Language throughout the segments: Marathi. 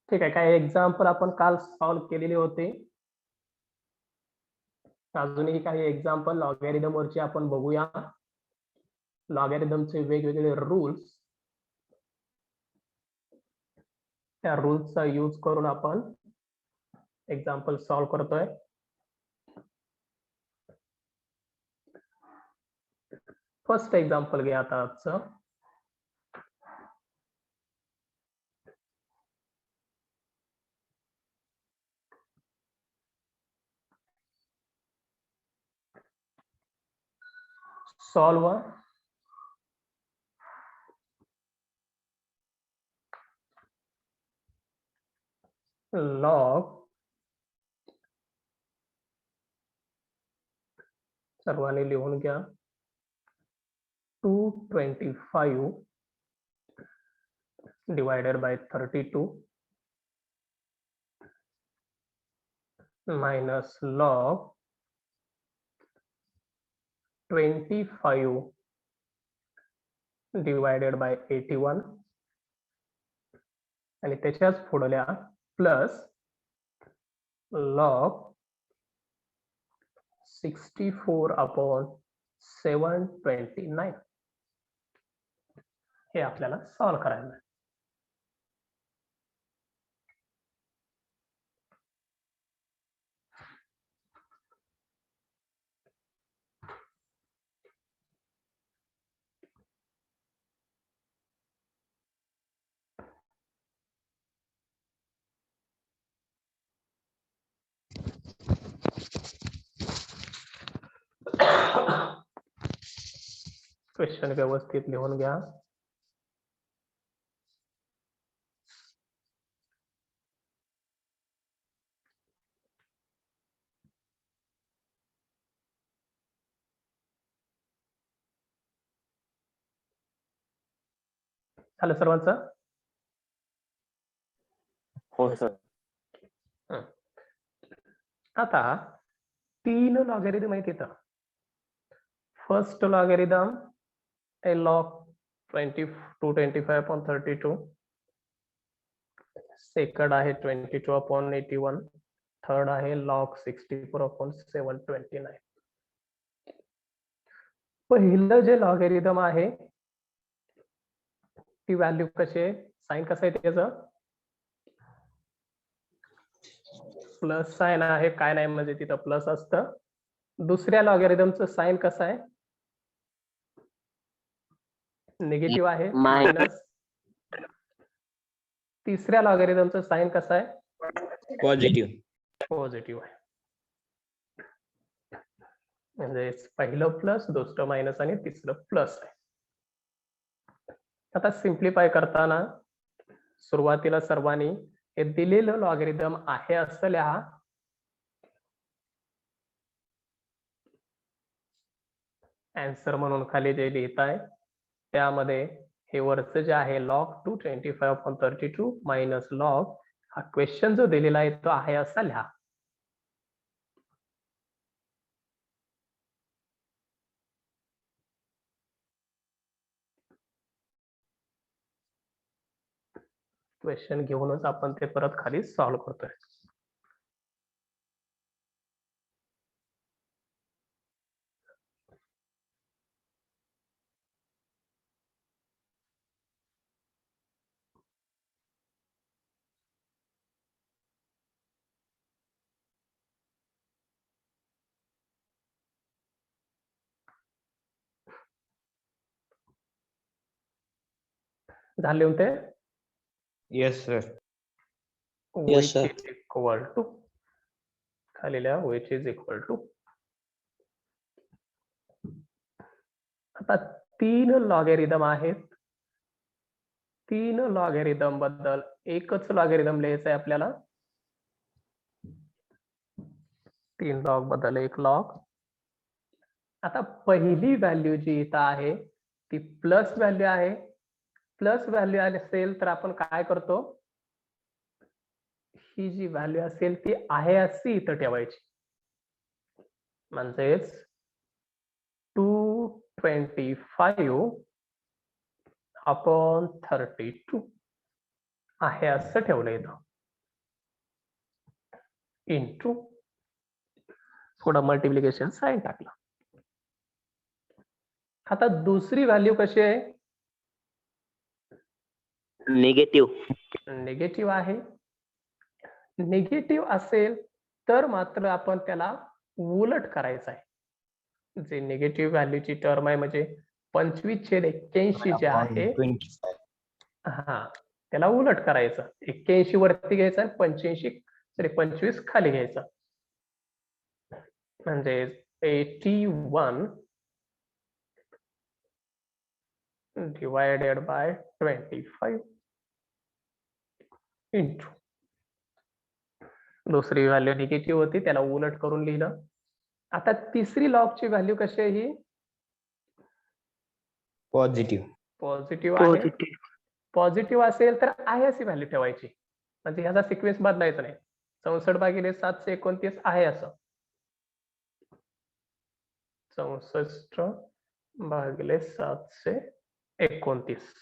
ठीक आहे, काही एक्झाम्पल आपण काल सॉल्व्ह केलेले होते. अजूनही काही एक्झाम्पल लॉगॅरिथम वरचे आपण बघूया. लॉगॅरिथमचे वेगवेगळे रूल्स, त्या रूल्सचा यूज करून आपण एक्झाम्पल सॉल्व्ह करतोय. फर्स्ट एक्झाम्पल घ्या आता आजचं. सॉल्व लॉग, सर्वांनी लिहून घ्या, 225 divided by 32 minus log 25 divided by 81 आणि त्याच्याच पुढल्या प्लस log 64 upon 729 हे आपल्याला सॉल्व्ह करायचं आहे. क्वेश्चन व्यवस्थित लिहून घ्या. झालं सर्वांचं? हो सर. आता 3 लॉगॅरिथम आहेत इथं. फर्स्ट लॉगॅरिथम ए log 225 upon 32, सेकंड आहे 22 upon 81, थर्ड आहे log 64 upon 729. पहिलं जे लॉगॅरिथम आहे ती व्हॅल्यू कशी आहे, साइन कसं आहे त्याचं, प्लस साइन आहे, काय नाही म्हणजे तिथं प्लस असतं. दुसऱ्या लॉगॅरिथमचं साइन कसं आहे, निगेटिव्ह आहे, मायनस. तिसऱ्या लॉगॅरिथमचं साइन कसं आहे, पॉझिटिव्ह आहे. म्हणजे पहिलं प्लस, दुसरं मायनस आणि तिसरं प्लस आहे. आता सिम्प्लिफाय करताना सुरुवातीला सर्वांनी हे दिलेलं लॉगॅरिथम आहे असं लिहा. आन्सर म्हणून खाली जे लिहिताय त्यामध्ये हे वरचं जे आहे log 225 upon 32 मायनस log, हा क्वेश्चन जो दिलेला आहे तो आहे असा लिहा. क्वेश्चन घेऊनच आपण ते परत खाली सॉल्व्ह करतोय. झाले होते. Yes sir. which is equal to, खाली लिहा which is equal to. आता 3 लॉगॅरिथम आहेत. 3 लॉगॅरिथम बद्दल एकच लॉगॅरिथम लिहायचं आहे आपल्याला. 3 लॉग बद्दल 1 लॉग. आता पहिली व्हॅल्यू जी इथं आहे ती प्लस व्हॅल्यू आहे. प्लस व्हॅल्यू असेल तर आपण काय करतो, ही जी व्हॅल्यू असेल ती आहे अशी इथं ठेवायची. म्हणजेच 225 upon 32 आहे असं ठेवलं इथं. इंटू थोडं मल्टिप्लिकेशन साइन टाकलं. आता दुसरी व्हॅल्यू कशी आहे? निगेटिव्ह. निगेटिव्ह आहे. निगेटिव्ह असेल तर मात्र आपण त्याला उलट करायचं आहे. जे निगेटिव्ह व्हॅल्यूची टर्म आहे म्हणजे 25/81 जे आहे, 125. हा त्याला उलट करायचं. 81 वरती घ्यायचं आणि 25 खाली घ्यायचं. म्हणजे 81 divided by 25 इंटू दुसरी व्हॅल्यू निगेटिव्ह होती, त्याला उलट करून लिहिलं. आता तिसरी लॉगची व्हॅल्यू कशी आहे? ही पॉझिटिव्ह. पॉझिटिव्ह आहे. पॉझिटिव्ह असेल तर आहे अशी व्हॅल्यू ठेवायची, म्हणजे ह्याचा सिक्वेन्स बदलायचा नाही. 64/729 आहे असं. 64/729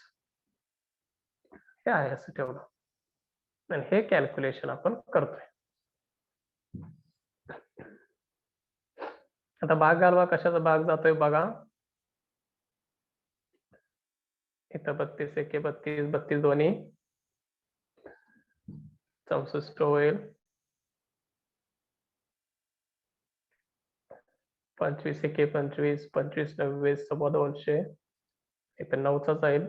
हे आहे असं ठेवलं आणि हे कॅल्क्युलेशन आपण करतोय. आता भाग घालवा. कशाचा भाग जातोय बघा. इथं 32 एके 32, 32 दोन्ही 64 होईल. 25 एके 25, 25 9 200. इथं 9चा जाईल.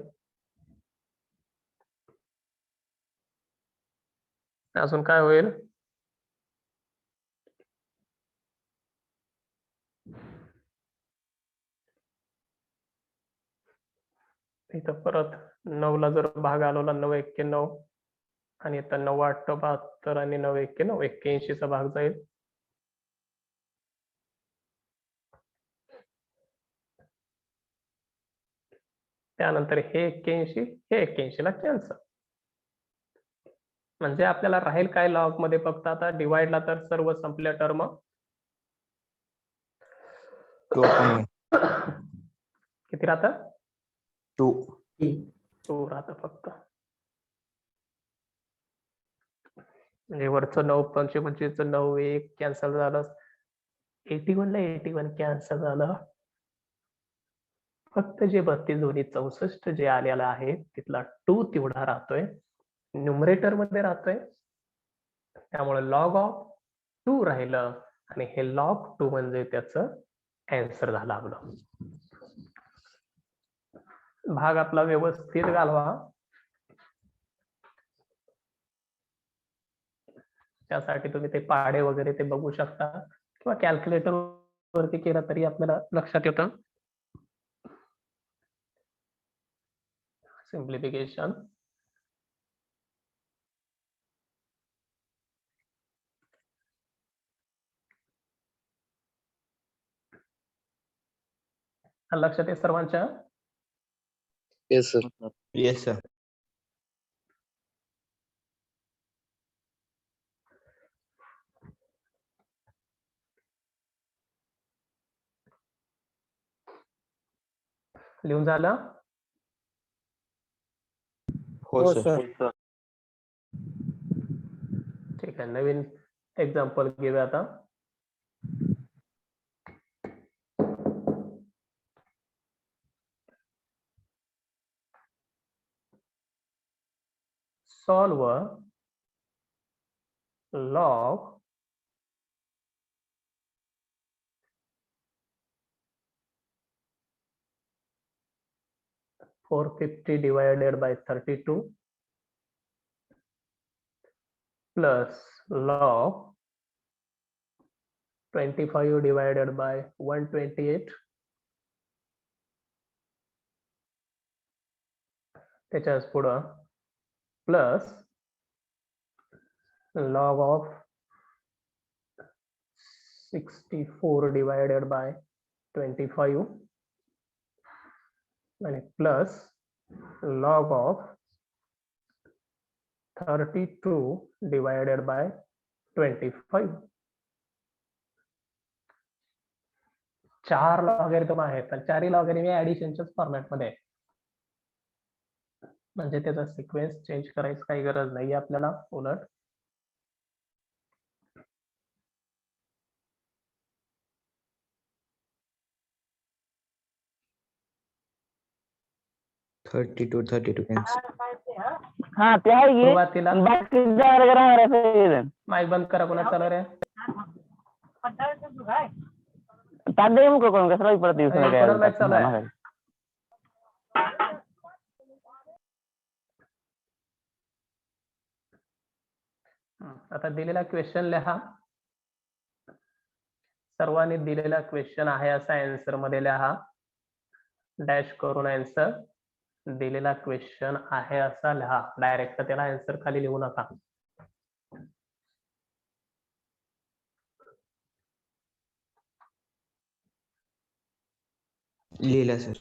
अजून काय होईल? इथं परत 9ला जर भाग आला 9 एक्के 9 आणि इथं 9 8 72 आणि 9 एक्के 9 81चा भाग जाईल. त्यानंतर हे 81 हे 81ला कॅन्सल. म्हणजे आपल्याला राहील काय लॉग मध्ये? फक्त आता डिवाइडला तर सर्व संपल्या टर्म. 2 किती राहतं? 2 राहतं फक्त. म्हणजे वरचं 9 25 9 1 कॅन्सल झालं. 81 ला 81 कॅन्सल झालं. फक्त जे 32 दोन्ही 64 जे आलेलं आहे तिथला 2 तेवढा राहतोय, न्यूमरेटर मध्ये राहतोय. त्यामुळे लॉग ऑफ 2 राहिलं आणि हे लॉग 2 म्हणजे त्याचं आन्सर झालं आपलं. भाग आपला व्यवस्थित घालवा. त्यासाठी तुम्ही ते पाढे वगैरे ते बघू शकता किंवा कॅल्क्युलेटर वरती केलं तरी आपल्याला लक्षात येतं. सिम्प्लिफिकेशन. लक्षात आहे सर्वांच्या? Yes sir. Yes sir. लिहून झालं? हो सर. ठीक आहे. नवीन एक्झाम्पल घेऊया आता. Solve log 450 divided by 32 plus log 25 divided by 128 त्याच्याच पुढं plus log of 64 divided by 25 आणि plus log of 32 divided by 25. 4 logarithm आहेत तर चारही लॉगॅरिथम ऍडिशनच्याच फॉर्मॅट मध्ये आहे. म्हणजे त्याचा सिक्वेन्स चेंज करायची काही गरज नाही आपल्याला. उलट 32 cancel. हाँ ते आहे की सुरुवातीला बाकी जायला राहणार माईक बंद करा, कोणा चालू रे? तादे मुको कोण कसं परत दिवस कोणाला माईक चालू आहे? आता दिलेला क्वेश्चन लिहा. सर्वांनी दिलेला क्वेश्चन आहे असा आन्सर मध्ये लिहा. डॅश करून आन्सर दिलेला क्वेश्चन आहे असा लिहा. डायरेक्ट त्याला आन्सर खाली लिहू नका. लिहिला सर.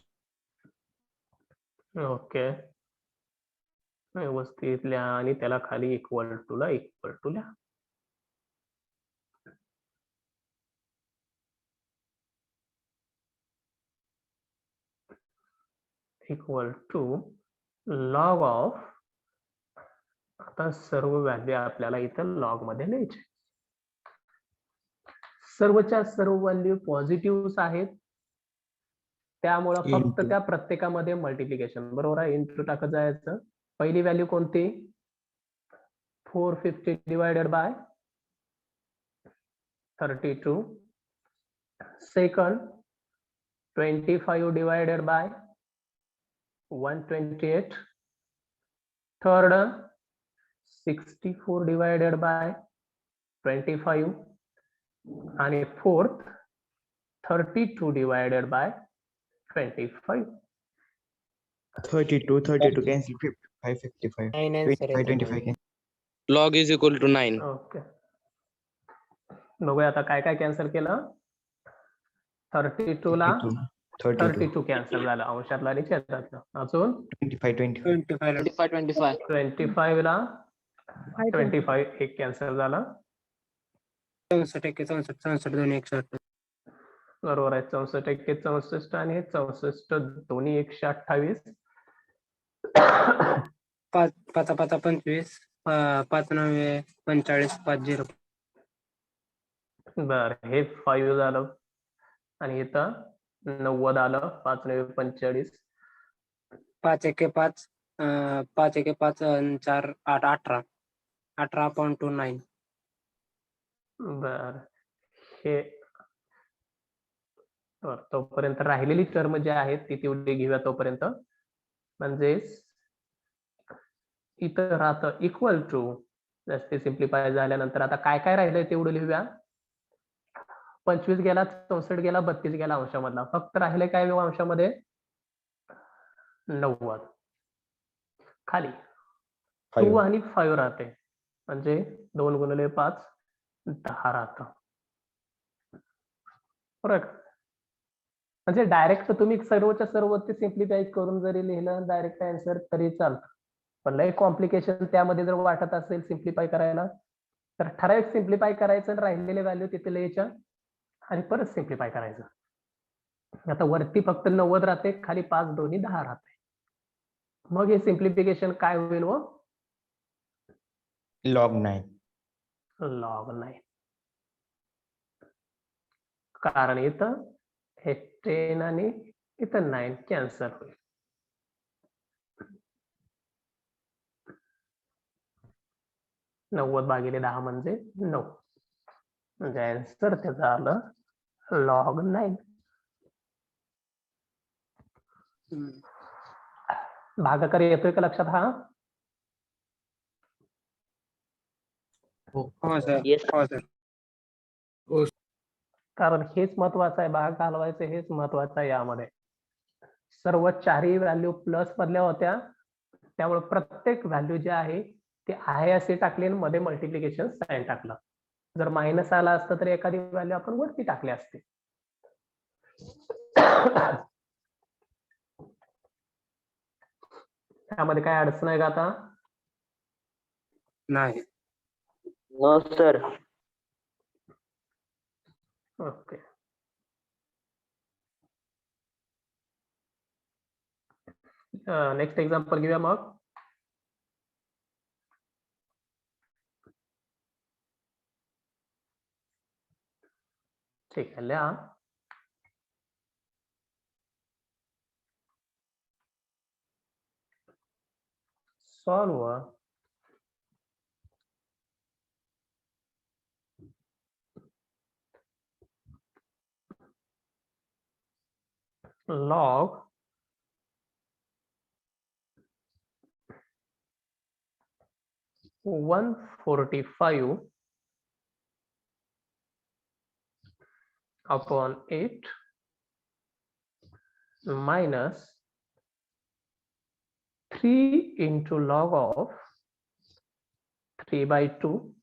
ओके, व्यवस्थित लिहा आणि त्याला खाली इक्वल टू ला इक्वल टू लिहा. Equal to log of. आता सर्व व्हॅल्यू आपल्याला इथं लॉग मध्ये लिहायचे. सर्वच्या सर्व व्हॅल्यू पॉझिटिव्ह आहेत, त्यामुळं फक्त Into. त्या प्रत्येकामध्ये मल्टिप्लिकेशन बरोबर आहे. इंटू टाकत जायचं. पहिली व्हॅल्यू कोणती? 450 divided by 32. Second 25 divided by 128. Third 64 divided by 25. आणि fourth 32 divided by 25. 32 cancel. 55 25 cancel. log is equal to 9. Okay, बघूया आता काय काय कॅन्सल केलं. 32 ला 32 कॅन्सल झालं, अंशातला आणि छेदातलं. अजून 25 ला 25 एक कॅन्सल झाला. 64 दोन्ही 160. बरोबर आहे. 64 64 आणि 64 दोन्ही 128. 5 5 5 25 5 9 45 5 0. बर, हे 5 झालं आणि इथं 90 आलं. 5 9 45. 5 1 5 5 1 5 4 8 18 18.29. बर, हे तोपर्यंत राहिलेली टर्म जी आहेत ती तेवढी घेऊया तोपर्यंत. म्हणजेच इथं राहतं इक्वल टू. जास्ती सिम्प्लिफाय झाल्यानंतर आता काय काय राहिलंय तेवढं लिहूया. 25 गेला, 64 गेला, 32 गेला अंशामधला. फक्त राहिले काय अंशामध्ये? 90. खाली 2 आणि 5 राहते, म्हणजे 2 गुणिले 5 10 राहतं. बरोबर. म्हणजे डायरेक्ट तुम्ही सर्वच्या सर्व ते सिम्प्लिफाय करून जरी लिहिलं डायरेक्ट आन्सर तरी चालतं. पण लय कॉम्प्लिकेशन त्यामध्ये जर वाटत असेल सिम्प्लिफाय करायला, तर ठराविक सिम्प्लिफाय करायचं आणि राहिलेले व्हॅल्यू तिथे लिहायच्या आणि परत सिम्प्लिफाय करायचं. आता वरती फक्त 90 राहते, खाली 5 दोन्ही 10 राहते. मग हे सिम्प्लिफिकेशन काय होईल? व log 9. लॉग 9. कारण इथं हे 10 आणि इथं 9 कॅन्सल होईल. नव्वद भागिले 10 म्हणजे 9. म्हणजे आन्सर त्याचं आलं log 9. भागाकार येतोय का लक्षात? हा, हो सर. हो सर. कारण हेच महत्वाचं आहे. भाग घालवायचं हेच महत्वाचं आहे. यामध्ये सर्व चारही व्हॅल्यू प्लस मधल्या होत्या, त्यामुळे प्रत्येक व्हॅल्यू जे आहे ते आहे असे टाकले आणि मध्ये मल्टिप्लिकेशन साइन टाकलं. जर मायनस आला असतं तर एखादी व्हॅल्यू आपण वरती टाकली असते. त्यामध्ये काय अडचण आहे का आता? नाही. No sir. Okay, next example घेऊया मग. ठीक आहे, लिहा. solve log one 45 upon 8 minus 3 into log of 3 by 2,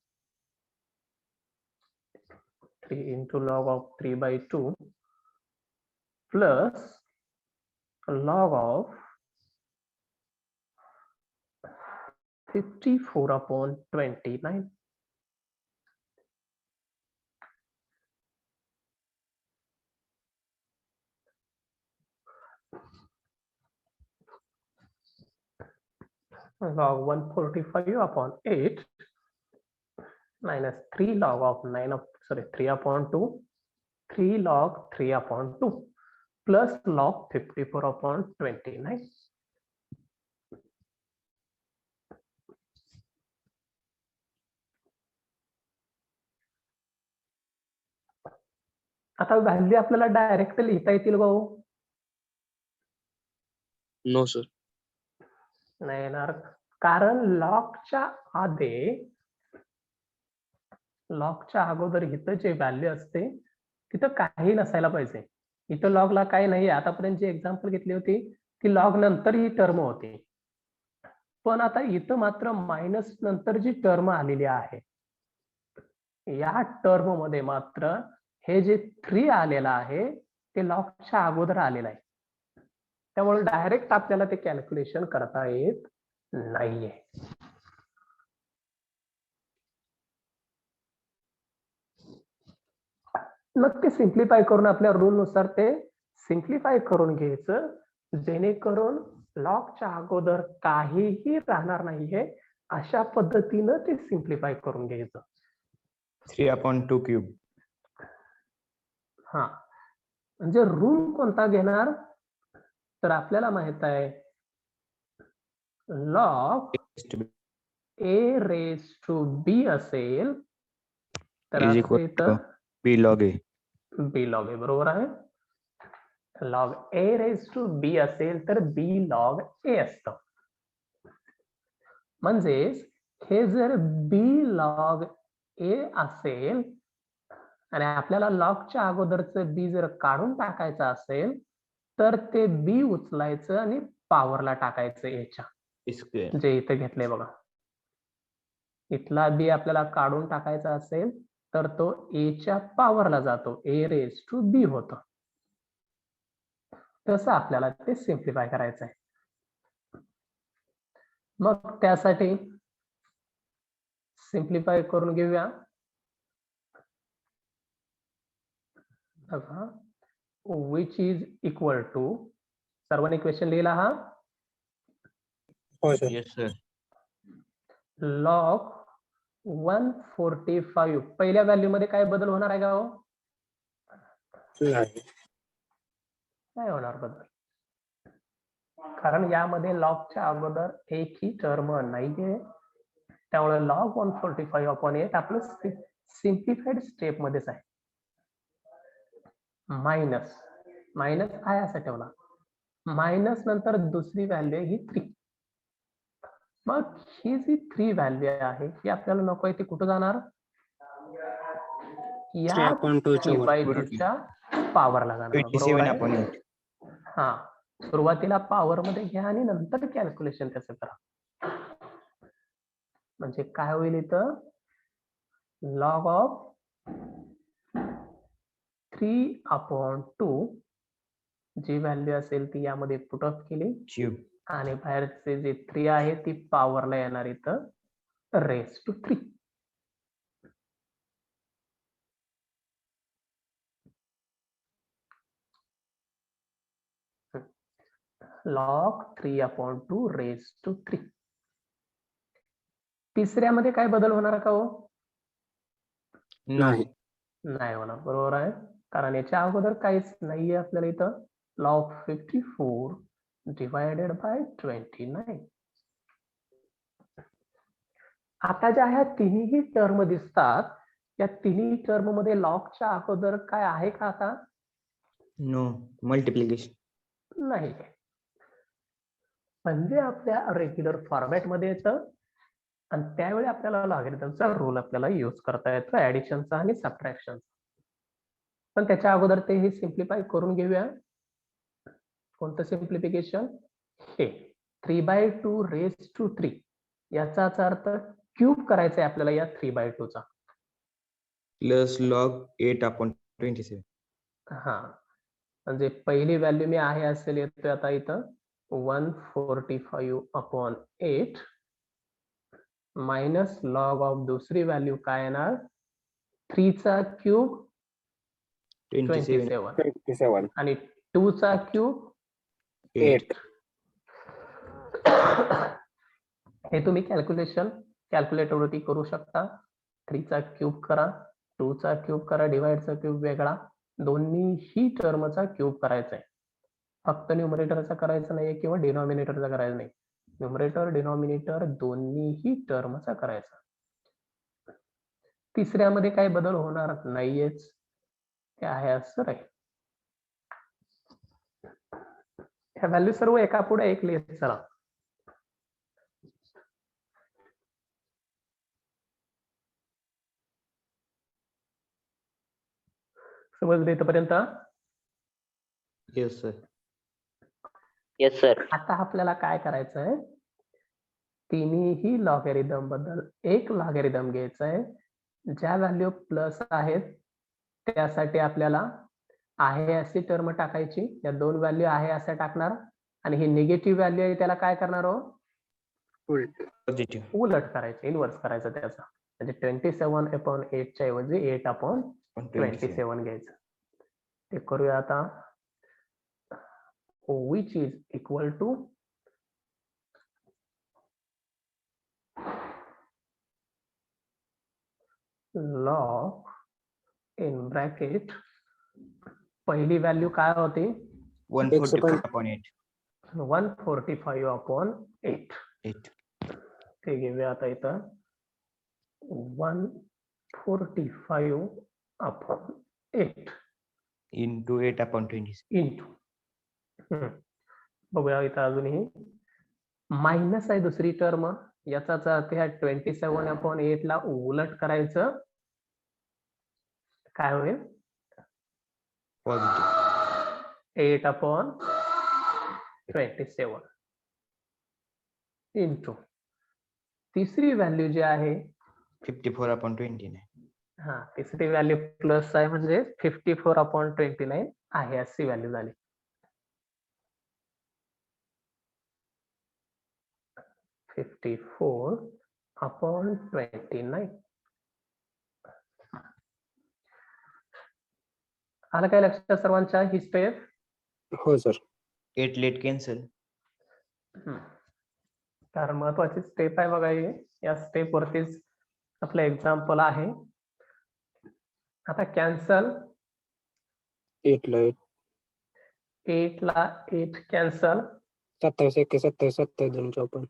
3 into log of 3 by 2 plus log of 54 upon 29. Log 145 upon 8 minus 3 log of 3 upon 2, 3 log 3 upon 2 plus log 54 upon 29. आता व्हॅल्यू आपल्याला डायरेक्ट लिहिता येतील भाऊ? No, sir. नाही येणार, कारण लॉगच्या अगोदर इथं जे व्हॅल्यू असते तिथं काही नसायला पाहिजे. इथं लॉगला काही नाही. आतापर्यंत जी एक्झाम्पल घेतली होती ती लॉग नंतर ही टर्म होती, पण आता इथं मात्र मायनस नंतर जी टर्म आलेली आहे या टर्म मध्ये मात्र हे जे 3 आलेलं आहे ते लॉगच्या अगोदर आलेलं आहे. त्यामुळे डायरेक्ट आपल्याला ते कॅल्क्युलेशन करता येत नाहीये. मग ते सिम्प्लिफाय करून आपल्या रूल नुसार ते सिम्प्लिफाय करून घ्यायचं, जेणेकरून लॉगच्या अगोदर काहीही राहणार नाहीये. अशा पद्धतीनं ते सिम्प्लिफाय करून घ्यायचं. 3/2 क्यूब. हा, म्हणजे रूल कोणता घेणार तर आपल्याला माहित आहे log a raise to b असेल तर Is equal to b log a. b log a बरोबर आहे. Log a raise to b असेल तर b log a असतं. म्हणजेच हे जर b log a असेल आणि आपल्याला लॉगच्या अगोदरचं b जर काढून टाकायचं असेल तर ते b उचलायचं आणि पॉवरला टाकायचं याच्या, Square. जे इथे घेतलंय बघा. इथला b आपल्याला काढून टाकायचा असेल तर तो a च्या पॉवरला जातो, a रेज टू b होतं. तसं आपल्याला ते सिम्प्लिफाय करायचं आहे. मग त्यासाठी सिम्प्लिफाय करून घेऊया. बघा, विच इज इक्वल टू, सर्वांनी इक्वेशन लिहिला हा, हो सर. Yes sir. लॉग 145 पहिल्या व्हॅल्यू मध्ये काय बदल होणार आहे का हो? नाही. नाही होणार बदल, कारण यामध्ये लॉगच्या अगोदर एकही टर्म नाहीये. त्यामुळे लॉग 145 अपॉन 8 आपलं सिम्प्लिफाईड स्टेप मध्येच आहे. मायनस मायनस आहे असा ठेवला, मायनस नंतर दुसरी व्हॅल्यू ही 3. मग ही जी 3 व्हॅल्यू आहे ही आपल्याला नको आहे, ती कुठं जाणार? या 3/2 च्या 3/2 च्या पॉवरला जाणार. बरोबर 27/8. आहे. हा, सुरुवातीला पॉवर मध्ये घ्या आणि नंतर कॅल्क्युलेशन त्याचं करा. म्हणजे काय होईल इथं, लॉग ऑफ 3/2 जी व्हॅल्यू असेल ती यामध्ये पुट ऑफ केली Cube. आणि बाहेरचे जे 3 आहे ती पॉवरला येणार इथं raise to 3. Log 3/2 raise to 3. तिसऱ्यामध्ये काय बदल होणार का हो? नाही. नाही होणार. बरोबर आहे, कारण याच्या अगोदर काहीच नाहीये आपल्याला इथं. Log 54 divided by 29. आता ज्या ह्या तिन्ही टर्म दिसतात, या तिन्ही टर्म मध्ये लॉगच्या अगोदर काय आहे का आता? No multiplication. नाही. म्हणजे आपल्या रेग्युलर फॉर्मॅट मध्ये येतं आणि त्यावेळी आपल्याला लॉगॅरिथमचा रूल आपल्याला यूज करता येतो ऍडिशनचा आणि सबट्रॅक्शनचा. पण त्याच्या अगोदर ते हे सिम्प्लिफाय करून घेऊया. कोणतं सिम्प्लिफिकेशन? हे 3/2 रेज टू 3 याचाच अर्थ क्यूब करायचा आहे आपल्याला या 3/2 चा. Plus log 8/27. हा, म्हणजे पहिली व्हॅल्यू मी आहे असेल येतोय आता इथं 145/8 मायनस लॉग ऑफ दुसरी व्हॅल्यू काय येणार 3 चा क्यूब 27. 27 आणि 2 चा क्यूब 8. हे तुम्ही कॅल्क्युलेटर वरती करू शकता. 3 चा क्यूब करा, 2 चा क्यूब करा, डिवाइडचा क्यूब वेगळा, दोन्हीही टर्मचा क्यूब करायचा आहे. फक्त न्यूमरेटरचा करायचा नाहीये किंवा डिनॉमिनेटरचा करायचा नाही. न्यूमरेटर डिनॉमिनेटर दोन्हीही टर्मचा करायचा. तिसऱ्यामध्ये काही बदल होणार नाहीयेच, ते आहे असं राहील. ह्या व्हॅल्यू सर्व एका पुढे एक लिहित चला. समजलं इथपर्यंत? Yes sir. Yes sir. आता आपल्याला काय करायचं आहे, तिन्ही लॉगॅरिथम बद्दल एक लॉगॅरिथम घ्यायचं आहे. ज्या व्हॅल्यू प्लस आहेत त्यासाठी आपल्याला आहे अशी टर्म टाकायची. या दोन व्हॅल्यू आहे असं टाकणार आणि ही निगेटिव्ह व्हॅल्यू आहे त्याला काय करणार हो, पॉझिटिव्ह. उलट करायचं, इनवर्स करायचं त्याचा. म्हणजे 27/8 च्या ऐवजी 8/27 घ्यायचं. ते करूया आता. which is equal to log in bracket पहिली व्हॅल्यू काय होती 145/8. 145/8. 8. ते घेऊया आता इथं 145/8 into 8/26. इंटू बघूया इथं अजूनही मायनस आहे दुसरी टर्म. याचाच अर्थ ह्या 27/8 ला उलट करायचं. काय होईल पॉझिटिव्ह. 8/27 इंटू तिसरी व्हॅल्यू जी आहे 54/29. हा, तिसरी व्हॅल्यू प्लस आहे म्हणजे 54/29 आहे अशी व्हॅल्यू झाली. (54/29) आलं काय लक्षात सर्वांच्या ही स्टेप? हो सर. 8 let cancel. कारण महत्वाची स्टेप आहे बघा ही. या स्टेप वरतीच आपलं एक्झाम्पल आहे. आता कॅन्सल 8 ला 8. 8 ला 8 कॅन्सल. 27 1 27 27 2 54.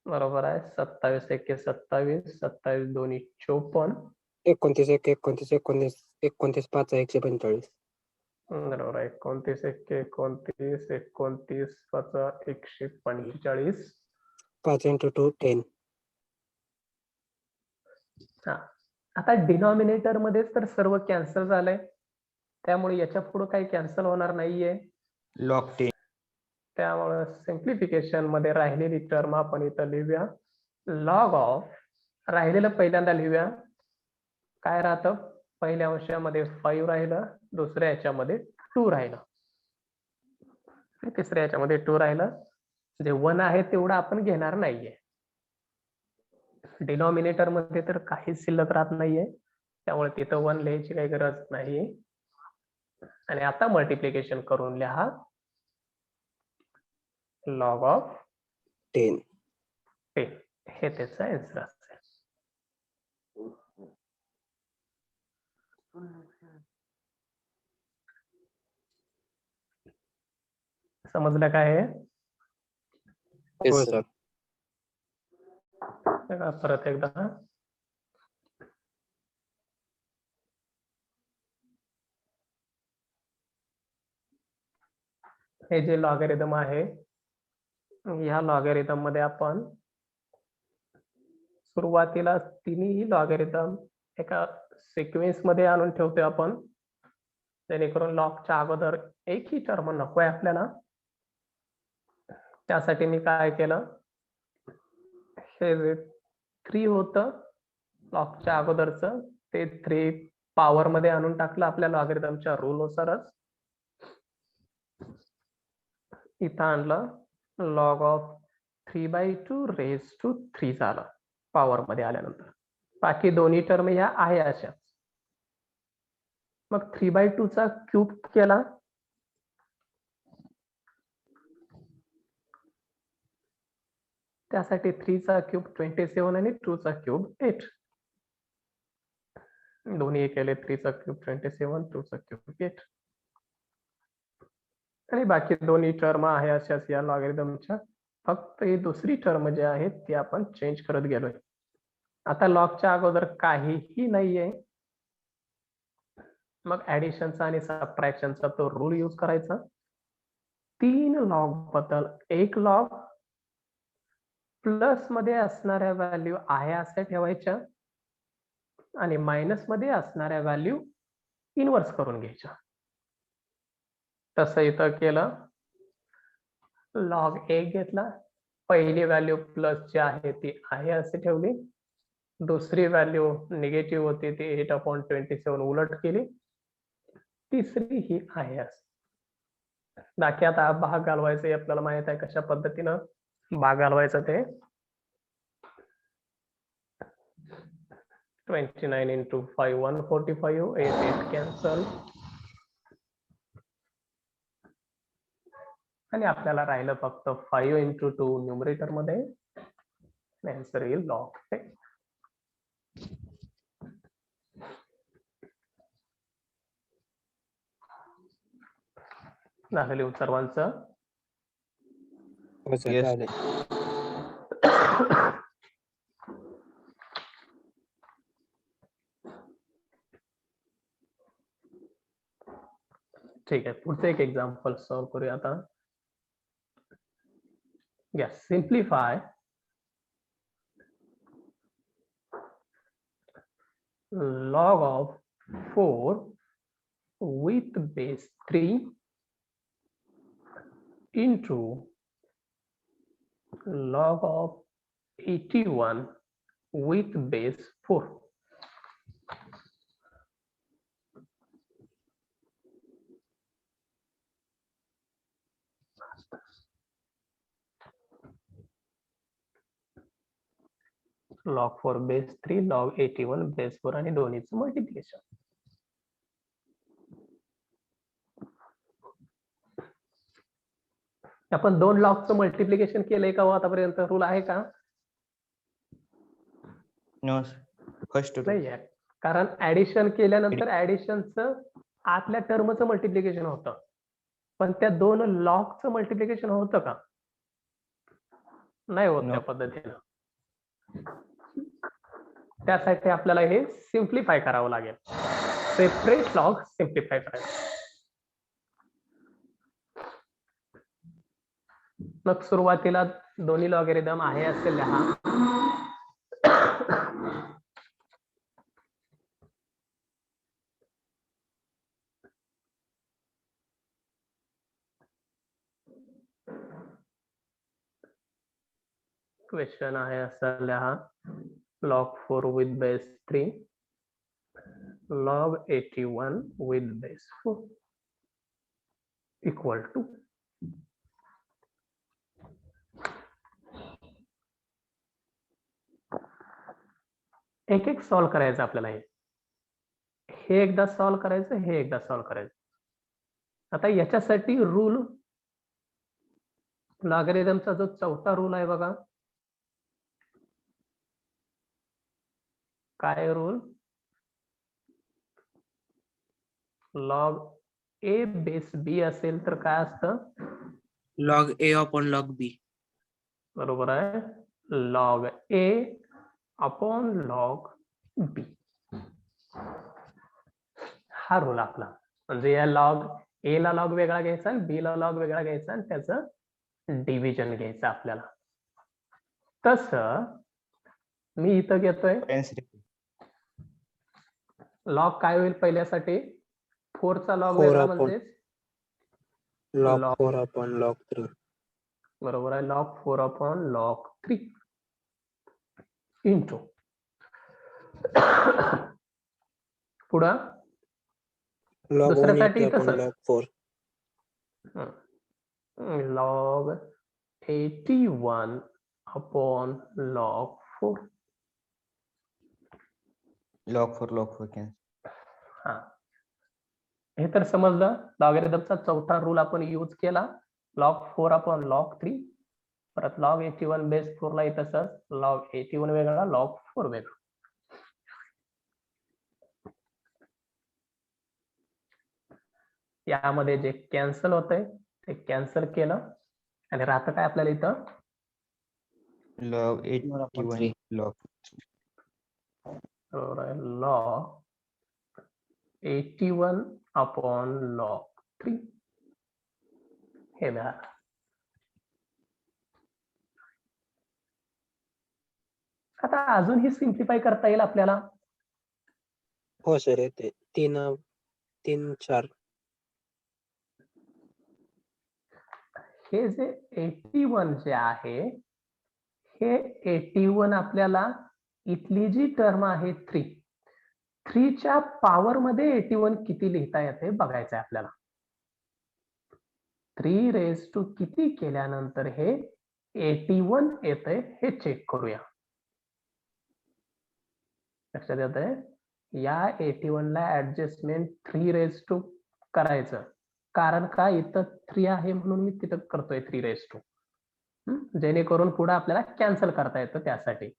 बरोबर आहे. 27 1 27 27 2 54. 29 1 29 29 29 5 145. बरोबर आहे. 29 1 29 29 5 145. 5 into 2 10. हा, आता डिनॉमिनेटर मध्येच तर सर्व कॅन्सल झालंय, त्यामुळे याच्या पुढे काही कॅन्सल होणार नाहीये. लॉग 10. त्यामुळे सिम्प्लिफिकेशन मध्ये राहिलेली टर्म आपण इथं लिहूया. लॉग ऑफ राहिलेलं पहिल्यांदा लिहूया. काय राहतं, पहिल्या अंशामध्ये 5 राहिलं, दुसऱ्या याच्यामध्ये 2 राहिलं, तिसऱ्या याच्यामध्ये 2 राहिलं. जे 1 आहे तेवढं आपण घेणार नाहीये. डिनॉमिनेटर मध्ये तर काहीच शिल्लक राहत नाहीये, त्यामुळे तिथं 1 लिहायची काही गरज नाही. आणि आता मल्टिप्लिकेशन करून लिहा लॉग ऑफ 10. 10. हे त्याचं आन्सर असेल. समजलं काय? Yes, हो sir. सर. बघा परत एकदा. हे जे लॉगॅरिथम आहे, ह्या लॉगॅरिथम मध्ये आपण सुरुवातीला तिन्ही लॉगॅरिथम एका सिक्वेन्स मध्ये आणून ठेवतोय आपण, जेणेकरून लॉगच्या अगोदर एकही टर्म नकोय आपल्याला. त्यासाठी मी काय केलं, हे जे 3 होतं लॉगच्या अगोदरचं ते 3 पॉवर मध्ये आणून टाकलं आपल्या लॉगॅरिथमच्या रूल नुसारच. इथं आणलं लॉग ऑफ 3/2 रेज टू 3 झालं पॉवर मध्ये आल्यानंतर. बाकी दोन्ही टर्म ह्या आहे अशा. मग 3/2 चा क्यूब केला, त्यासाठी 3 चा क्यूब 27 आणि 2 चा क्यूब 8. दोन्ही केले, 3 चा क्यूब 27, 2 चा क्यूब 8. आणि बाकी दोन्ही टर्म आहे अशाच या लॉगॅरिथमच्या. फक्त ही दुसरी टर्म जी आहे ती आपण चेंज करत गेलोय. आता लॉगच्या अगोदर काहीही नाहीये, मग ऍडिशनचा आणि सबट्रॅक्शनचा तो रूल यूज करायचा. 3 लॉग बद्दल 1 लॉग प्लस मध्ये असणाऱ्या व्हॅल्यू आहे अशा ठेवायच्या आणि मायनस मध्ये असणाऱ्या व्हॅल्यू इन्व्हर्स करून घ्यायच्या. तसं इथं केलं, लॉग 1 घेतला, पहिली व्हॅल्यू प्लस जी आहे ती आहे असे ठेवली, दुसरी व्हॅल्यू निगेटिव्ह होती ती 8/27 उलट केली, तिसरी ही आहे असं. बाकी आता भाग घालवायचा आपल्याला माहित आहे कशा पद्धतीनं भाग घालवायचं ते. 29 into 5 145, 8 कॅन्सल, आणि आपल्याला राहिलं फक्त 5 into 2 न्यूमरेटर मध्ये. आन्सर येईल लॉग 10. झालेली सर्वांचं. हो सर, Yes. झाले. ठीक आहे, पुढचं एक एक्झाम्पल सॉल्व्ह करूया आता. Yes, simplify log of 4 with base 3 into log of 81 with base 4. log 4 base 3, log 81 base 4 आणि दोन्हीचं मल्टिप्लिकेशन. आपण 2 लॉगचं मल्टिप्लिकेशन केलंय का हो आतापर्यंत? रूल आहे का? No, first नाही आहे, कारण ऍडिशन केल्यानंतर ऍडिशनचं आतल्या टर्मचं मल्टिप्लिकेशन होतं, पण त्या 2 लॉगचं मल्टिप्लिकेशन होतं का? नाही होत No. त्या पद्धतीनं. त्यासाठी आपल्याला हे सिम्प्लिफाय करावं लागेल. सेपरेट लॉग सिम्प्लिफाय करायचं. मग सुरुवातीला दोन्ही लॉगॅरिथम आहे असे लिहा. क्वेश्चन आहे असं लिहा, log 4 with base 3, log 81 with base 4 equal to. एक एक सॉल्व करायचं आपल्याला. हे एकदा सॉल्व करायचं, हे एकदा सॉल्व करायचं. आता याच्यासाठी रूल, लॉगॅरिथमचा जो चौथा रूल आहे बघा, काय रूल? लॉग ए बेस बी असेल तर काय असतं? लॉग ए अपॉन लॉग बी. बरोबर आहे. लॉग ए अपॉन लॉग बी. हा रूल आपला. म्हणजे या लॉग ए ला लॉग वेगळा घ्यायचा आणि बी ला लॉग वेगळा घ्यायचा आणि त्याचं डिव्हिजन घ्यायचं आपल्याला. तस मी इथं घेतोय लॉग काय होईल पहिल्यासाठी 4 चा लॉग 4 वेगळा upon म्हणजे log log 4 upon log 3. बरोबर आहे. log 4 अपॉन log 3 इंटू पुढं Log 180 दुसऱ्यासाठी upon तसंच log 4. log 81 upon log 4. log 4 cancel. हा हे तर समजलं. लॉगॅरिथमचा चौथा रूल आपण यूज केला. log 4 upon log 3. परत log 81 बेस 4 ला तसंच log 81 वेगळा log 4 वेगळा. यामध्ये जे कॅन्सल होतंय ते कॅन्सल केलं आणि राहतं काय आपल्याला इथं log 81 log log 81 upon log 3 हे मिळालं. आता अजूनही सिम्प्लिफाय करता येईल आपल्याला. हो सर येते 3 4. हे जे 81 जे आहे हे 81 आपल्याला इथली जी टर्म आहे 3 च्या पॉवर मध्ये 81 किती लिहिता येते बघायचं आहे आपल्याला. 3 रेज टू किती केल्यानंतर हे 81 येतंय हे चेक करूया. लक्षात येतंय या 81 ला ऍडजस्टमेंट 3 रेज टू करायचं. कारण का इथं 3 आहे म्हणून मी तिथं करतोय 3 रेज टू. जेणेकरून पुढे आपल्याला कॅन्सल करता येतं त्यासाठी.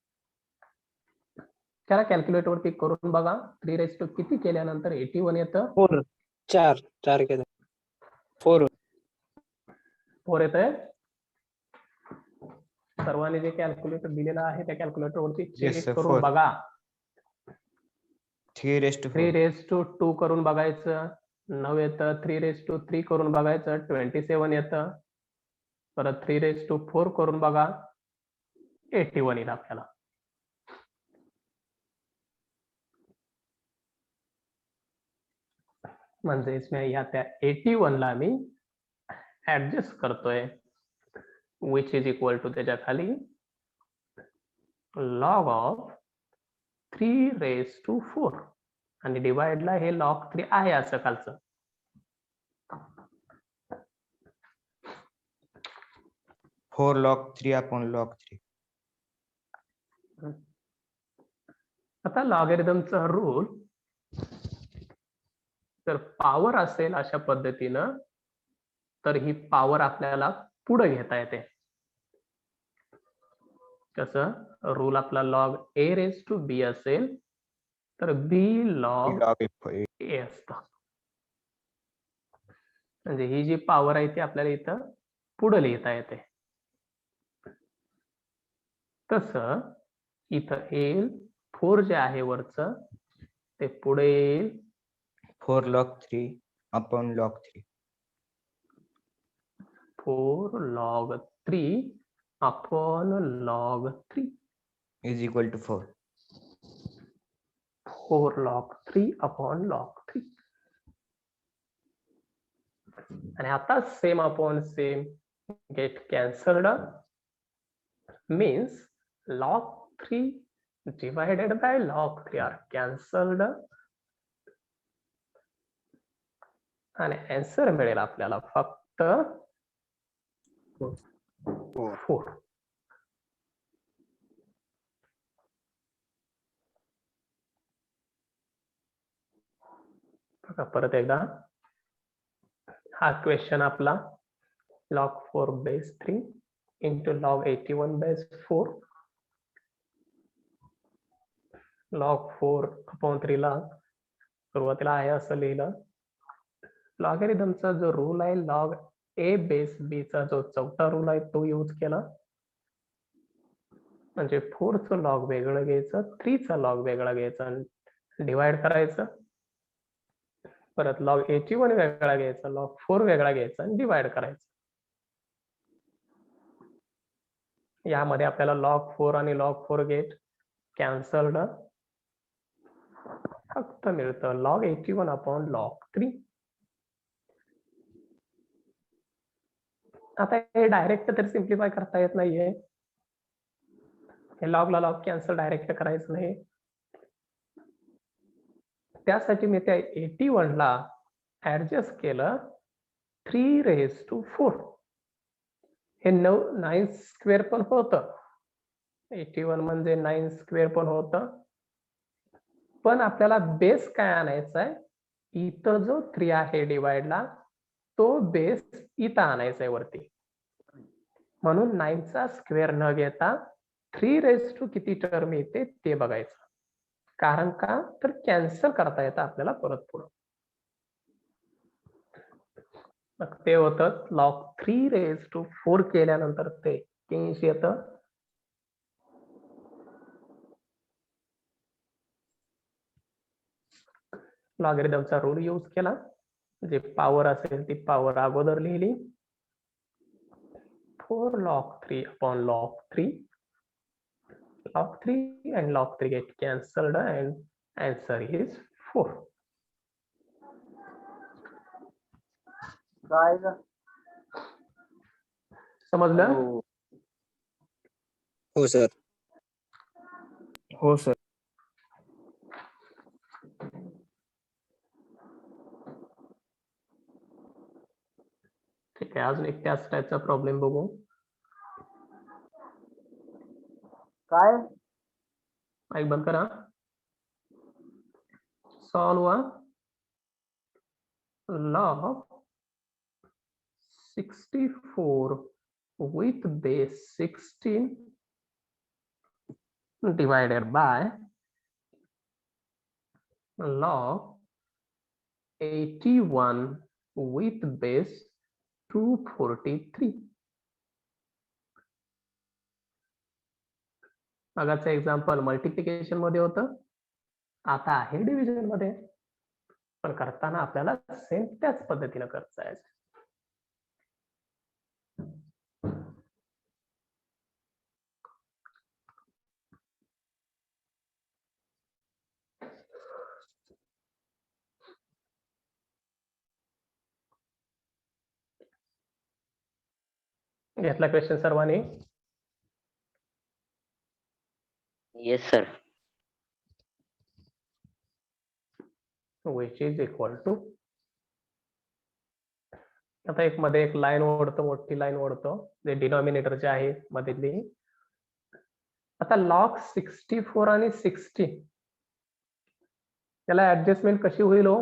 त्याला कॅल्क्युलेटर वरती करून बघा. 3 रेज टू किती केल्यानंतर 81 येतं 4 केलं 4 येतंय. सर्वांनी जे कॅल्क्युलेटर दिलेलं आहे त्या कॅल्क्युलेटर वरती Yes, चेक sir, करून 4. बघा. 3 raised to 3 4. रेज टू 2 करून बघायचं 9 येतं. 3 रेज टू 3 करून बघायचं 27 येतं. परत 3 रेज टू 4 करून बघा 81 येईल आपल्याला. म्हणजेच मी या त्या 81 ला मी ऍडजस्ट करतोय विच इज इक्वल टू त्याच्या खाली log ऑफ 3 रेज टू 4 आणि डिवाइड ला हे log 3 आहे असं खालचं. Four log 3 upon log 3. आता लॉगॅरिथमचा रूल जर पॉवर असेल अशा पद्धतीनं तर ही पॉवर आपल्याला पुढे घेता येते. कसं रूल आपला log a raise to b असेल तर b log Log a असतं. म्हणजे ही जी पॉवर आहे ती आपल्याला इथं पुढे लिहिता येते. तसं इथं येईल 4 जे आहे वरचं ते पुढे येईल 4 log 3 upon log 3. 4 log 3 upon log 3 is equal to 4. 4 log 3 upon log 3. आणि आता same upon same get cancelled means log 3 divided by log 3 are cancelled आणि आन्सर मिळेल आपल्याला फक्त 4. बघा परत एकदा हा क्वेश्चन आपला log 4 base 3 into log 81 base 4 log 4 upon 3 ला सुरुवातीला आहे असं लिहिलं. लॉगॅरिथमचा जो रूल आहे log a बेस b चा जो चौथा रूल आहे तो यूज केला. म्हणजे 4चं लॉग वेगळं घ्यायचं, 3चा लॉग वेगळा घ्यायचा आणि डिवाइड करायचं. परत लॉग 81 वेगळा घ्यायचा, लॉग 4 वेगळा घ्यायचा आणि डिवाइड करायचं. यामध्ये आपल्याला लॉग 4 आणि लॉग 4 गेट कॅन्सल्ड, फक्त मिळतं लॉग 81 अपॉन लॉग 3. आता हे डायरेक्ट तर सिम्प्लिफाय करता येत नाहीये, हे लॉगला लॉग कॅन्सल डायरेक्ट करायचं नाही. त्यासाठी मी त्या 81 ला ऍडजस्ट केलं 3⁴. हे 9 स्क्वेअर पण होतं, 81 म्हणजे 9 स्क्वेअर पण होतं, पण आपल्याला बेस काय आणायचा आहे, इथं जो 3 आहे डिवाइडला तो बेस इथं आणायचा आहे वरती. म्हणून 9चा स्क्वेअर न घेता 3 किती टर्म येते ते बघायचं. कारण का तर कॅन्सल करता येतं आपल्याला परत पुढं. मग ते होतं लॉग 3⁴ केल्यानंतर ते 83 येतं. लॉगरिथमचा रूल यूज केला, जे पॉवर असेल ती पॉवर अगोदर लिहिली. 4 log 3 upon log 3. Log 3 and log 3 get cancelled and answer is 4. समजलं? हो सर. हो सर. ठीक आहे, अजून एक त्याच टाईपचा प्रॉब्लेम बघू. काय माईक बंद करा. Solve log 64 with base 16 divided by log 81 with base 243. मागाचं example multiplication मध्ये होतं, आता आहे डिव्हिजन मध्ये, पण करताना आपल्याला सेम त्याच पद्धतीने करायचं आहे. घेतला क्वेश्चन सर्वांनी? Yes sir. which is equal to, आता एक मध्ये एक लाईन ओढतो, मोठी लाईन ओढतो, जे डिनॉमिनेटरचे आहे मधली. आता लॉग 64 आणि 60 त्याला ऍडजस्टमेंट कशी होईल हो?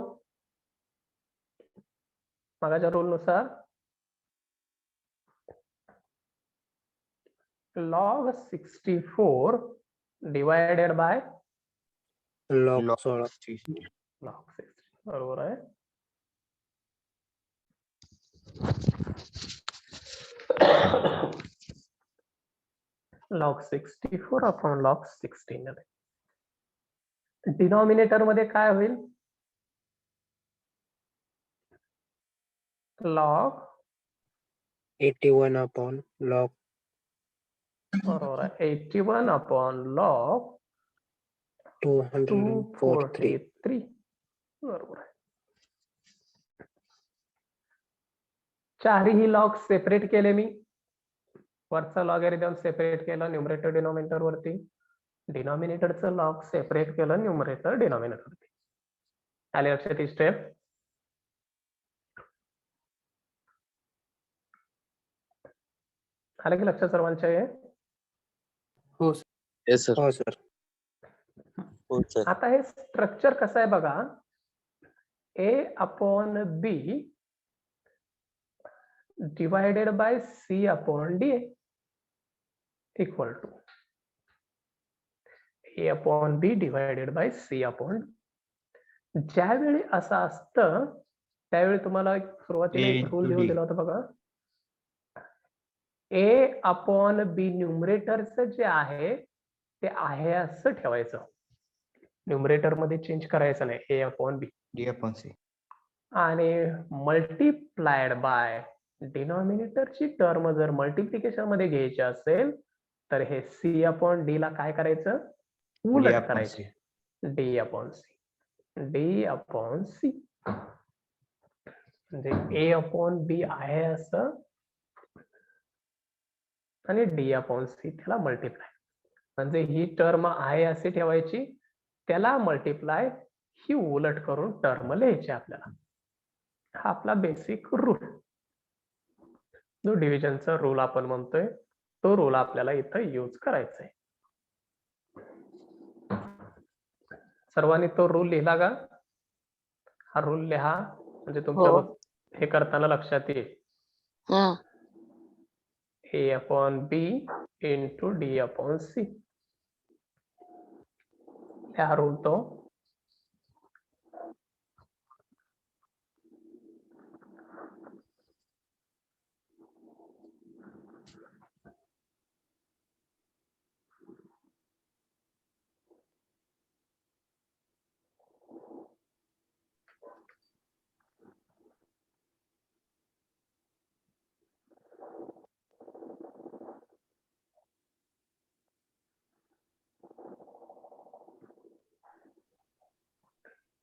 मागाच्या रूल नुसार log 64 divided by log Log 16. 60. log 60, बरोबर आहे. log 64 upon log 16. डिनॉमिनेटर मध्ये काय होईल? log 81 अपॉन लॉग बरोबर आहे 81 अपॉन log 243. 243, बरोबर आहे. चारही लॉग सेपरेट केले मी. वरचा लॉगॅरिथम सेपरेट केलं न्यूमरेटर डिनॉमिनेटर वरती, डिनॉमिनेटरचं लॉग सेपरेट केलं न्यूमरेटर डिनॉमिनेटर वरती. आले लक्षात ही स्टेप? आलं की लक्षात सर्वांच्या? हे हो Yes, sir. हो सर. हो, sir. आता हे स्ट्रक्चर कसं आहे बघा, A upon B divided by C upon D equal to A upon B divided by C upon. ज्यावेळी असं असतं त्यावेळी तुम्हाला एक सुरुवातीला एक रूल लिहून दिला होता बघा, ए अपॉन बी न्यूमरेटरचं जे आहे ते आहे असं ठेवायचं. न्यूमरेटर मध्ये चेंज करायचं नाही. ए अपॉन बी D upon C. आणि मल्टिप्लाइड बाय डिनॉमिनेटरची टर्म जर मल्टिप्लिकेशन मध्ये घ्यायची असेल तर हे सी अपॉन डी ला काय करायचं? D उलट upon करायचे. C. D upon C. D upon C म्हणजे ए अपॉन बी आहे असं आणि डी अपॉन सी त्याला मल्टिप्लाय. म्हणजे ही टर्म आहे असे ठेवायची, त्याला मल्टिप्लाय ही उलट करून टर्म लिहायची आपल्याला. हा आपला बेसिक रूल, जो डिव्हिजनचा रूल आपण म्हणतोय तो रूल आपल्याला इथं यूज करायचा आहे. सर्वांनी तो रूल लिहिला का? हा रूल लिहा म्हणजे तुमच्या हो. हे करताना लक्षात येईल. ए अपॉन बी इंटू डी अपॉन सी हा रूल तो.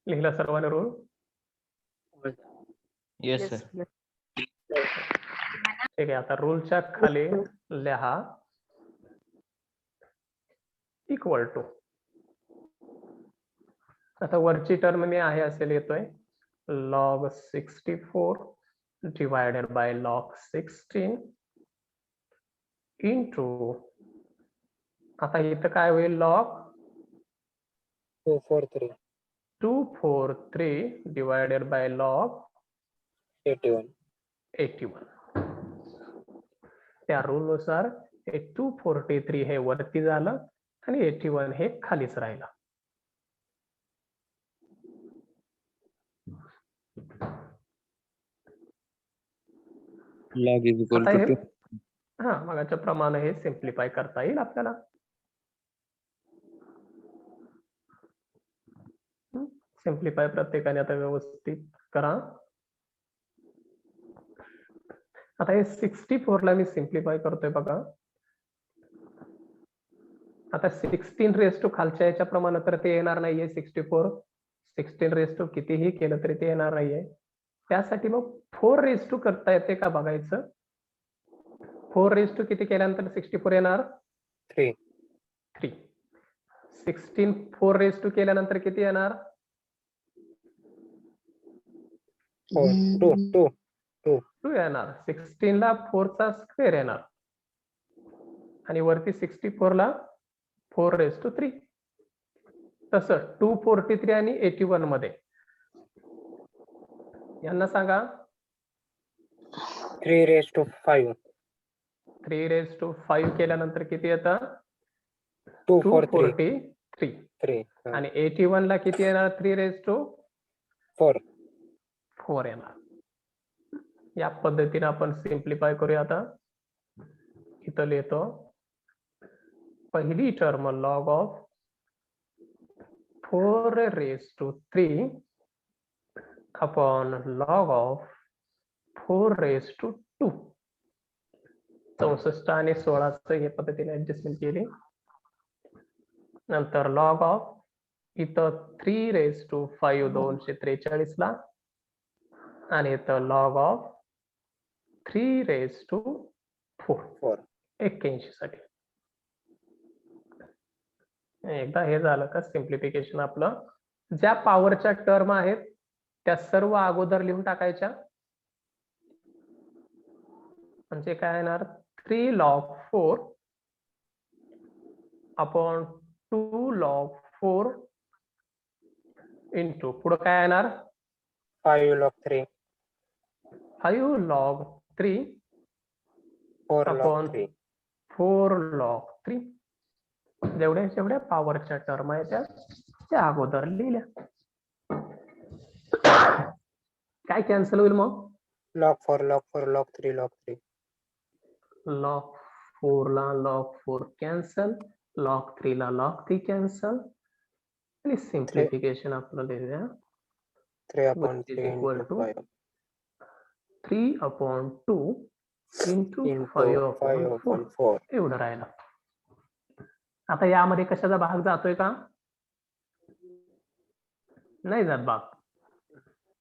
लिहिला सर्वांनी रूल? Yes, sir. ठीक आहे. आता रूलच्या खाली लिहा इक्वल टू. आता वरची टर्म मी आहे असे लिहितोय log 64 divided by log 16 into, आता इथं काय होईल? log 243 243 divided by log 81. 81. त्या रूल नुसार हे 243 हे वरती झालं आणि 81 हे खालीच राहिलं. Log is equal आता to हे 2. हा मगाच्या प्रमाणे हे सिम्प्लिफाय करता येईल आपल्याला. सिम्प्लिफाय प्रत्येकाने आता व्यवस्थित करा. आता हे 64 ला मी सिम्प्लिफाय करतोय बघा. आता 16 रेस टू खालच्या याच्या प्रमाणे तर ते येणार नाहीये. 16 रेस टू कितीही केलं तरी ते येणार नाहीये. त्यासाठी मग 4 रेस टू करता येते का बघायचं. 4 रेस टू किती केल्यानंतर 64 येणार? 3. 3. 16 4 रेस टू केल्यानंतर किती येणार? 2 2 येणार. 16 ला 4 चा स्क्वेअर येणार आणि वरती 64 ला 4 रेस टू 3. तसं 243 आणि 81 मध्ये यांना सांगा 3 raised to 5. 3 रेस टू 5 केल्यानंतर किती येतं? 243. 243 आणि 81 ला किती येणार? 3 रेस टू 4 येणार. या पद्धतीने आपण सिम्प्लिफाय करूया. आता इथं लिहितो पहिली term log of 4 raise to 3 upon log of 4 raise to 2. 64 आणि 16 हे पद्धतीने ऍडजस्टमेंट केली. नंतर लॉग ऑफ इथं 3 रेस टू 5 243 ला आणि इथं लॉग ऑफ 3 रेस टू 4 81 साठी. एकदा हे झालं का सिम्प्लिफिकेशन आपलं. ज्या पॉवरच्या टर्म आहेत त्या सर्व अगोदर लिहून टाकायच्या. म्हणजे काय येणार? 3 log 4 अपॉन 2 log 4 इंटू पुढं काय येणार? 5 log 3. 5 log 3 4 log upon 3. 4 log 3. जेवढ्या पॉवरच्या टर्म आहेत त्या अगोदर लिहिल्या. काय कॅन्सल होईल मग? log 4 log 4 log 3 log 3. log 4 ला log 4 कॅन्सल, log 3 ला log 3 कॅन्सल आणि सिम्प्लिफिकेशन आपलं लिहूया 3/3 is equal into to 5 3/2 into into 5/4 5/4. एवढं राहिलं. आता यामध्ये कशाचा भाग जातोय का? नाही जात भाग.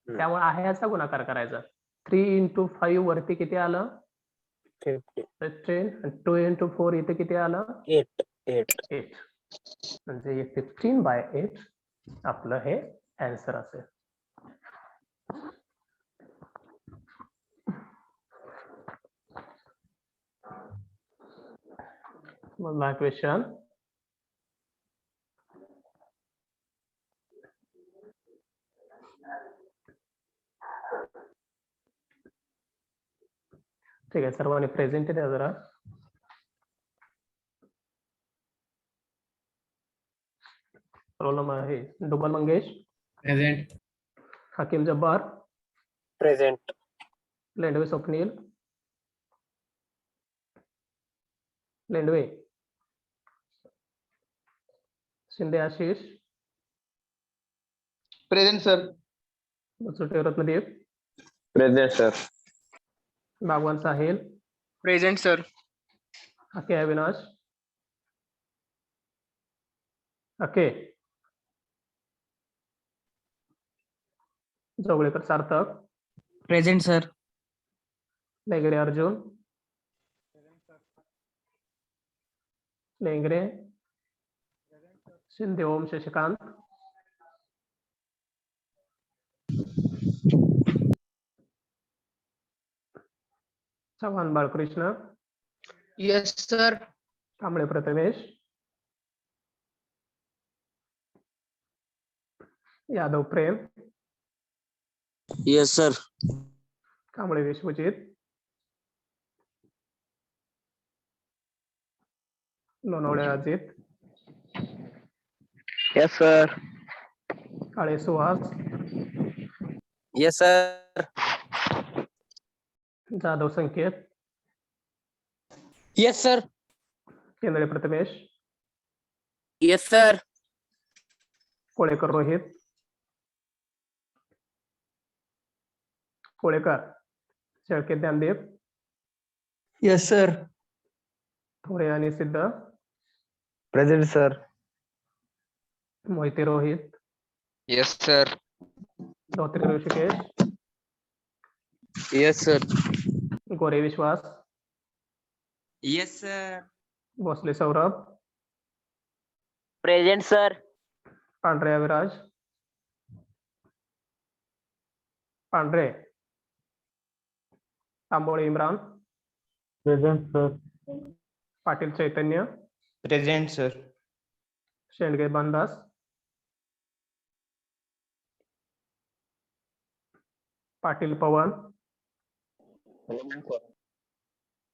त्यामुळे आहे याचा गुणाकार करायचा. 3 into 5 वरती किती आलं? 50. 15. 2 into 4 इथे किती आलं? 8. 8. म्हणजे 15/8 आपलं हे आन्सर असेल. मग क्वेश्चन ठीक आहे, सर्वांनी प्रेझेंट द्या जरा. रोल नंबर आहे Dubal Mangesh, present. Hakim Jabbar, Present. Lendwe Swapnil, Lendwe, Shinde Ashish, present sir. Sute Ratnadeep, present sir. Bagwan Sahil, present sir. Hake Avinash, Hake, Joglekar Sarthak, present sir. Lengare Arjun, Lengare, Shinde Om Shashikant, Chavan Balkrishna, yes sir. Kamble Prathamesh, Yadav Prem, yes sir. Kamble Vishwajit, Lonavale Ajit, yes sir. Kale Suhas, yes sir. Jadhav Sanket, yes sir. Kendre Prathamesh, yes sir. Kolekar Rohit, Kolekar, Shelke Dnyandev, yes sir. Thore आणि Siddh, present sir. Mohite Rohit, yes sir. Dhotre Rishikesh, yes sir. Gore Vishwas, yes sir. Bhosale Saurabh, present sir. Pandhare Aviraj, Pandhare, Tambole Imran, present sir. Patil Chaitanya, present sir. Shendge Bandas, Patil Pawan,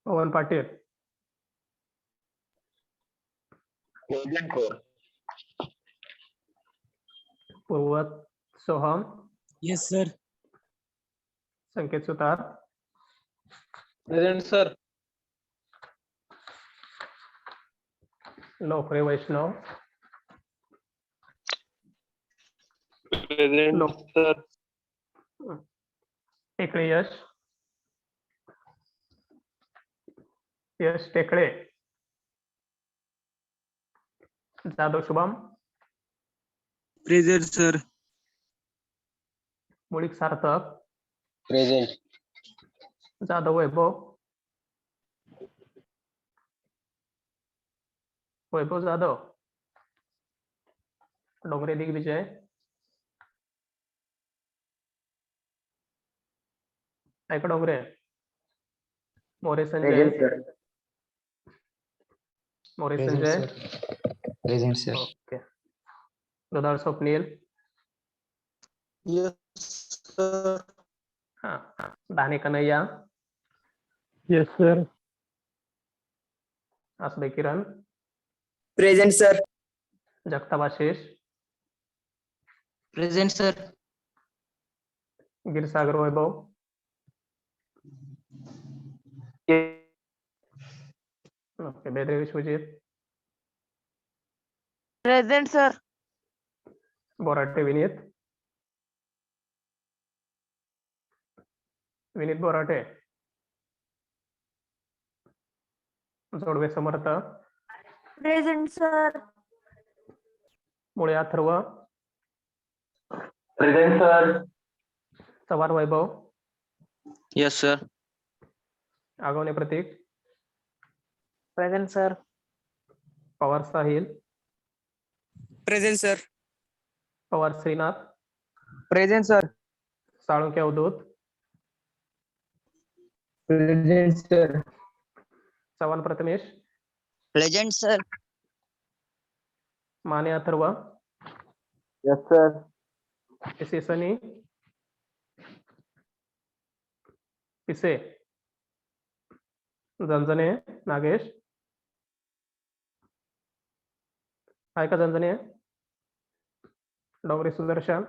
Pawan Patil, Purvat Soham, yes sir. Sanket Sutar, present sir. Lokare Vaishnav, present sir. Tekale Yash, Yash Tekale, Jadhav Shubham, present sir. Mulik Sarthak, present. Jadhav Vaibhav, Vaibhav Jadhav, Dongare Digvijay, ऐक Dongre, More Sanjay, More Sanjay, present sir. Okay, Dudhal Swapnil, yes sir. हा, Dane Kanhaiya, yes sir. Asbe Kiran, present sir. Jagtap Ashish, present sir. Girsagar Vaibhav, okay, Bedare Vishwajit, present sir. Borate Vinit, Vinit Borate, Jodwe Samarth, present sir. Mule Atharva, present sir. Chavan Vaibhav, yes sir. Agawane Prateek, present sir. Pawar Sahil, present sir. Pawar Shrinath, present sir. Salunke Avdhoot, present sir. Chavan Prathamesh, present sir. Mane Atharva, yes sir. Pise Sunny, Pise, Jhanjhane Nagesh, आहे का Jhanjhane, Dongare Sudarshan,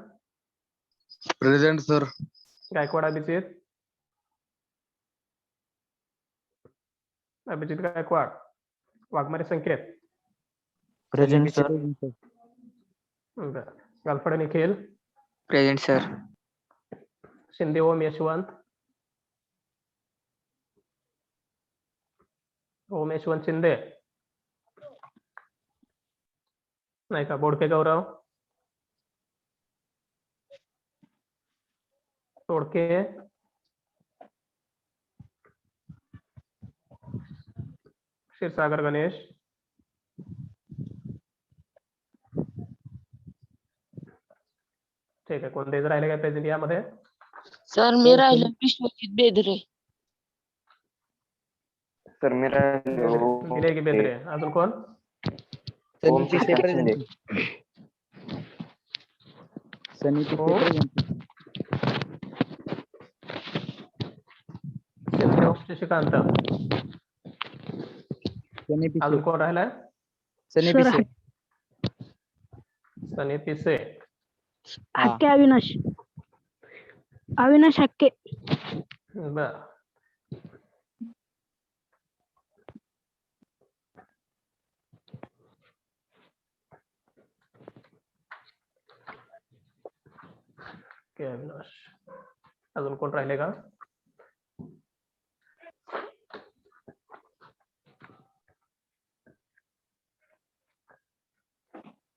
present sir. Gaikwad Abhijit, Abhijit Gaikwad, Waghmare Sanket, present sir. Galphade Nikhil, present sir. Shinde Om Yashwant, Om Yashwant Shinde, नाही का, बोडके गौरव, तोडके, क्षीरसागर गणेश, ठीक आहे. कोणतेच राहिले काय प्रेझेंट यामध्ये? सर मी राहिलो विश्वजित बेदरे. सर मी दिले की बेंद्रे, अजून कोण? सनी पिसे प्रेझेंट. सनी हो. पिसे प्रेझेंट. शिंदे ओम शशिकांत, सनी पिसे. अजून कोण राहिलाय? सनी सर, पिसे. सनी पिसे, हक्के अविनाश. अविनाश हक्के. बर. अविनाश, अजून कोण राहिले का?